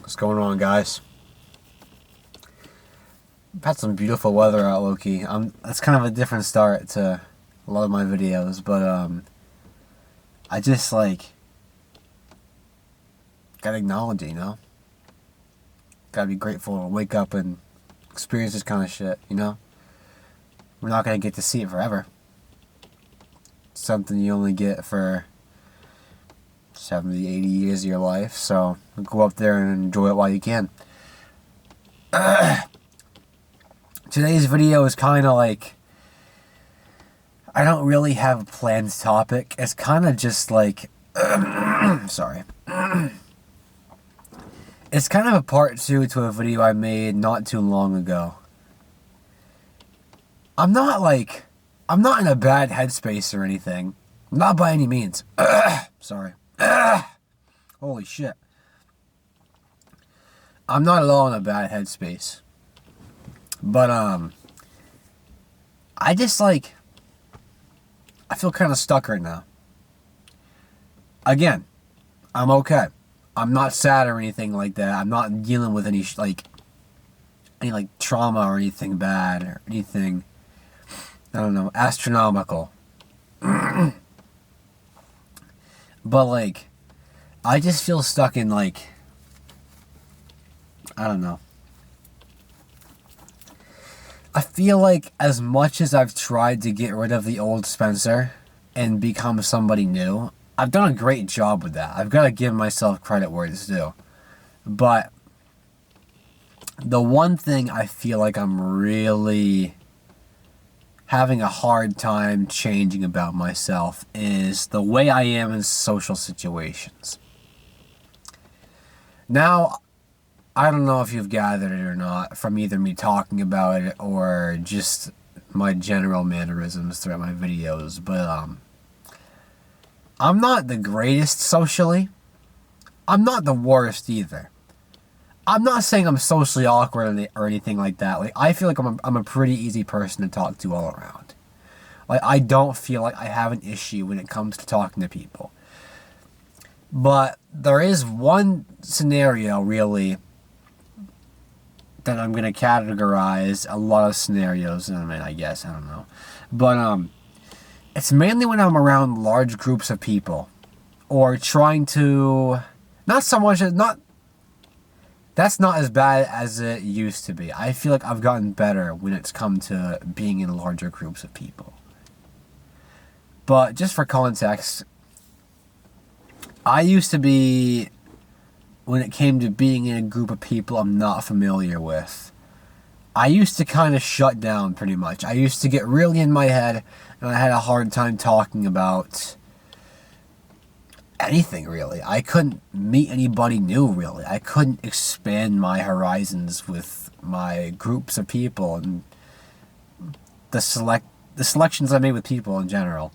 What's going on, guys? I've had some beautiful weather out, Loki. It's kind of a different start to a lot of my videos, but I just gotta acknowledge it, Gotta be grateful to wake up and experience this kind of shit. We're not gonna get to see it forever. It's something you only get for 70, 80 years of your life, so go up there and enjoy it while you can. Today's video is kind of I don't really have a planned topic. It's kind of just sorry. It's kind of a part 2 to a video I made not too long ago. I'm not in a bad headspace or anything. Not by any means. Sorry. Holy shit. I'm not at all in a bad headspace. But, I just, I feel kind of stuck right now. Again, I'm okay. I'm not sad or anything like that. I'm not dealing with any trauma or anything bad or anything, I don't know, astronomical. But, I just feel stuck in, I don't know. I feel like as much as I've tried to get rid of the old Spencer and become somebody new, I've done a great job with that. I've got to give myself credit where it's due. But the one thing I feel like I'm really having a hard time changing about myself is the way I am in social situations. Now, I don't know if you've gathered it or not from either me talking about it or just my general mannerisms throughout my videos, but I'm not the greatest socially. I'm not the worst either. I'm not saying I'm socially awkward or anything like that. I feel like I'm a pretty easy person to talk to all around. I don't feel like I have an issue when it comes to talking to people. But there is one scenario, really, that I'm going to categorize a lot of scenarios in a minute, I guess. I don't know. But it's mainly when I'm around large groups of people. Or trying to... That's not as bad as it used to be. I feel like I've gotten better when it's come to being in larger groups of people. But just for context, I used to be... When it came to being in a group of people I'm not familiar with, I used to kind of shut down pretty much. I used to get really in my head, and I had a hard time talking about anything, really. I couldn't meet anybody new, really. I couldn't expand my horizons with my groups of people and the selections I made with people in general.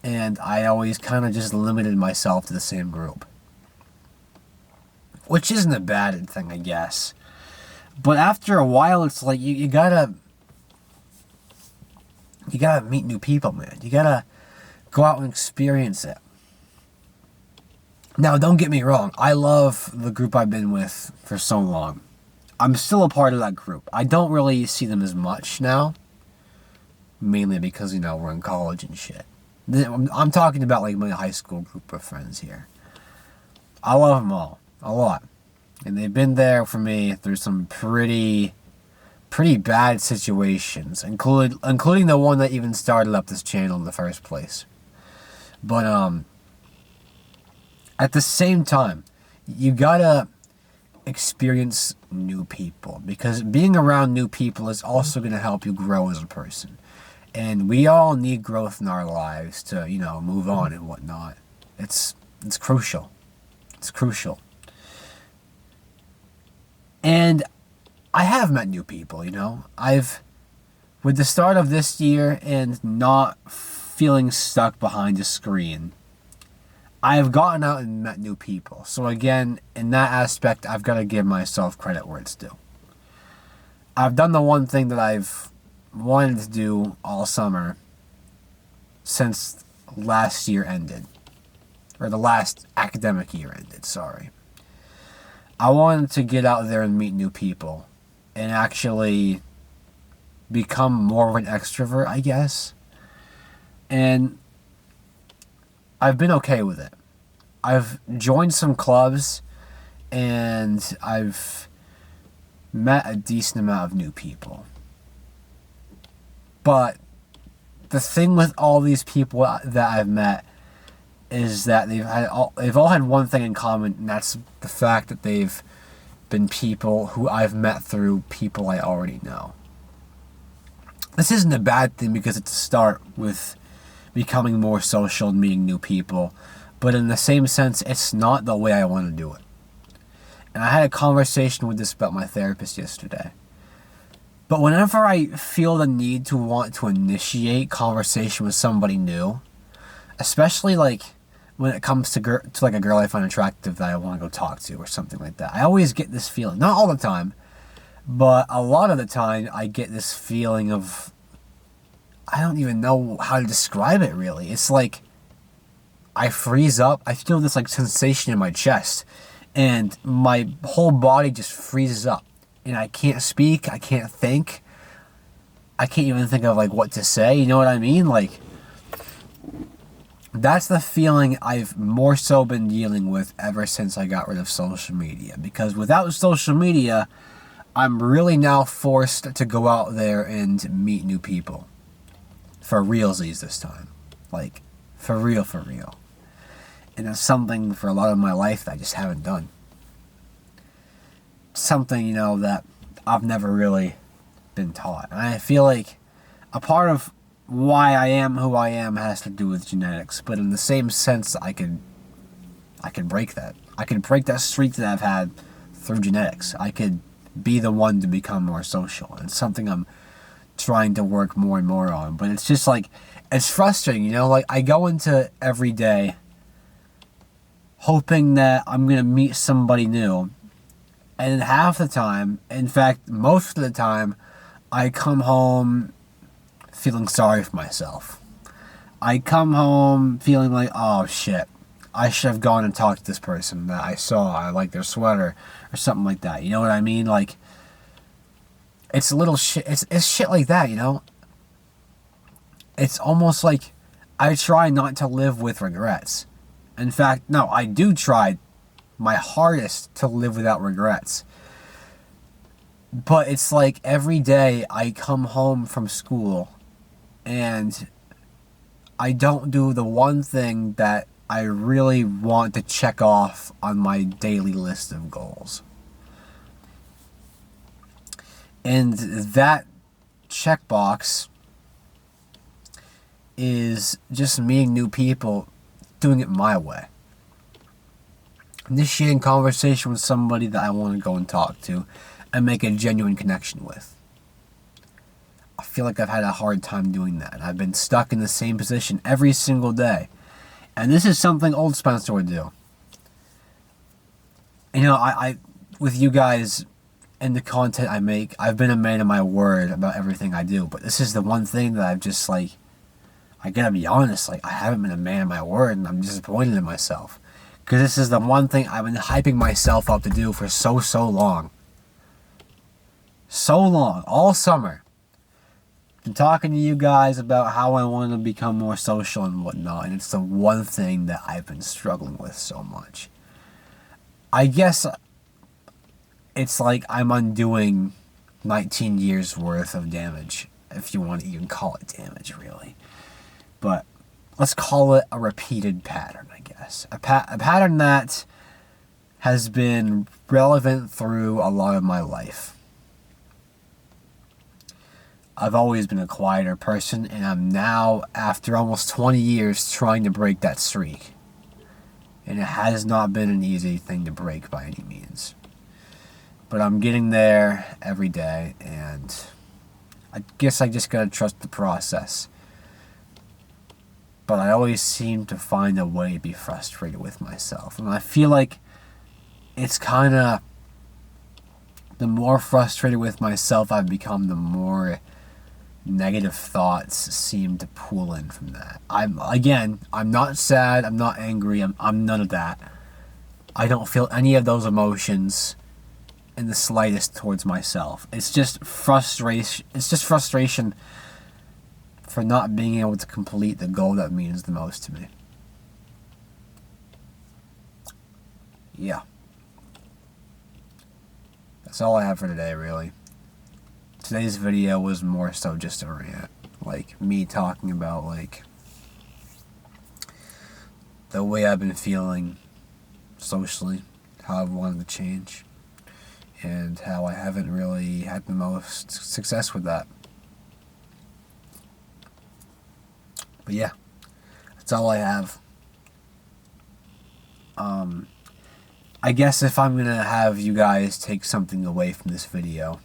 And I always kind of just limited myself to the same group. Which isn't a bad thing, I guess. But after a while, it's like you gotta meet new people, man. You gotta go out and experience it. Now, don't get me wrong. I love the group I've been with for so long. I'm still a part of that group. I don't really see them as much now. Mainly because, we're in college and shit. I'm talking about, my high school group of friends here. I love them all. A lot. And they've been there for me through some pretty bad situations, including the one that even started up this channel in the first place. But at the same time, you gotta experience new people, because being around new people is also gonna help you grow as a person. And we all need growth in our lives to, move on and whatnot. It's crucial. It's crucial. And I have met new people, with the start of this year and not feeling stuck behind a screen, I've gotten out and met new people. So again, in that aspect, I've got to give myself credit where it's due. I've done the one thing that I've wanted to do all summer since last year ended. Or the last academic year ended, sorry. I wanted to get out there and meet new people and actually become more of an extrovert, I guess. And I've been okay with it. I've joined some clubs and I've met a decent amount of new people. But the thing with all these people that I've met is that they've all had one thing in common, and that's the fact that they've been people who I've met through people I already know. This isn't a bad thing because it's a start with becoming more social and meeting new people, but in the same sense, it's not the way I want to do it. And I had a conversation with this about my therapist yesterday. But whenever I feel the need to want to initiate conversation with somebody new, especially like when it comes to like a girl I find attractive that I want to go talk to or something like that, I always get this feeling. Not all the time, but a lot of the time I get this feeling of, I don't even know how to describe it really. It's like I freeze up. I feel this like sensation in my chest and my whole body just freezes up. And I can't speak, I can't think. I can't even think of like what to say, you know what I mean? Like, that's the feeling I've more so been dealing with ever since I got rid of social media. Because without social media, I'm really now forced to go out there and meet new people. For realsies this time. Like, for real, for real. And it's something for a lot of my life that I just haven't done. Something, you know, that I've never really been taught. And I feel like a part of why I am who I am has to do with genetics, but in the same sense, I can break that. I can break that streak that I've had through genetics. I could be the one to become more social. It's something I'm trying to work more and more on, but it's just like, it's frustrating, you know, like I go into every day hoping that I'm going to meet somebody new. And half the time, in fact, most of the time, I come home feeling sorry for myself. I come home feeling like, oh shit, I should have gone and talked to this person that I saw. I like their sweater or something like that. You know what I mean? Like, it's a little shit. It's shit like that, you know? It's almost like I try not to live with regrets. In fact, no, I do try my hardest to live without regrets. But it's like every day I come home from school and I don't do the one thing that I really want to check off on my daily list of goals. And that checkbox is just meeting new people, doing it my way. Initiating conversation with somebody that I want to go and talk to and make a genuine connection with. I feel like I've had a hard time doing that. I've been stuck in the same position every single day. And this is something old Spencer would do. You know, I with you guys and the content I make, I've been a man of my word about everything I do. But this is the one thing that I've just like, I gotta be honest, like I haven't been a man of my word and I'm disappointed in myself. Because this is the one thing I've been hyping myself up to do for so long. So long. All summer. Been talking to you guys about how I want to become more social and whatnot. And it's the one thing that I've been struggling with so much. I guess it's like I'm undoing 19 years worth of damage. If you want to even call it damage, really. But let's call it a repeated pattern, I guess. A pattern that has been relevant through a lot of my life. I've always been a quieter person, and I'm now, after almost 20 years, trying to break that streak. And it has not been an easy thing to break by any means. But I'm getting there every day, and I guess I just gotta trust the process. But I always seem to find a way to be frustrated with myself. And I feel like it's kind of, the more frustrated with myself I've become, the more negative thoughts seem to pool in from that. I'm not sad, I'm not angry, I'm none of that. I don't feel any of those emotions in the slightest towards myself. It's just frustration. It's just frustration for not being able to complete the goal that means the most to me. Yeah. That's all I have for today, really. Today's video was more so just a rant. Like, me talking about, like, the way I've been feeling socially, how I've wanted to change, and how I haven't really had the most success with that. But yeah, that's all I have. I guess if I'm gonna have you guys take something away from this video,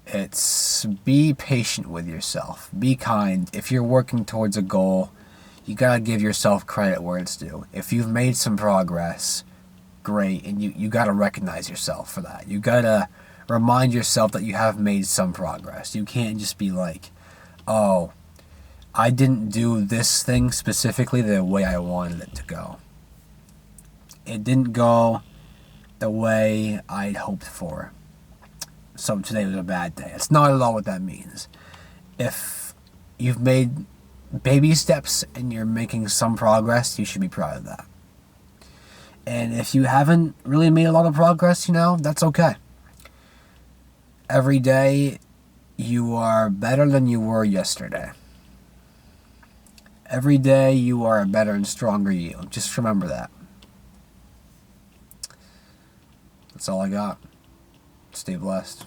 it's be patient with yourself. Be kind. If you're working towards a goal, you gotta give yourself credit where it's due. If you've made some progress, great, and you gotta recognize yourself for that. You gotta remind yourself that you have made some progress. You can't just be like, oh, I didn't do this thing specifically the way I wanted it to go. It didn't go the way I'd hoped for. So today was a bad day. It's not at all what that means. If you've made baby steps and you're making some progress, you should be proud of that. And if you haven't really made a lot of progress, that's okay. Every day, you are better than you were yesterday. Every day, you are a better and stronger you. Just remember that. That's all I got. Stay blessed.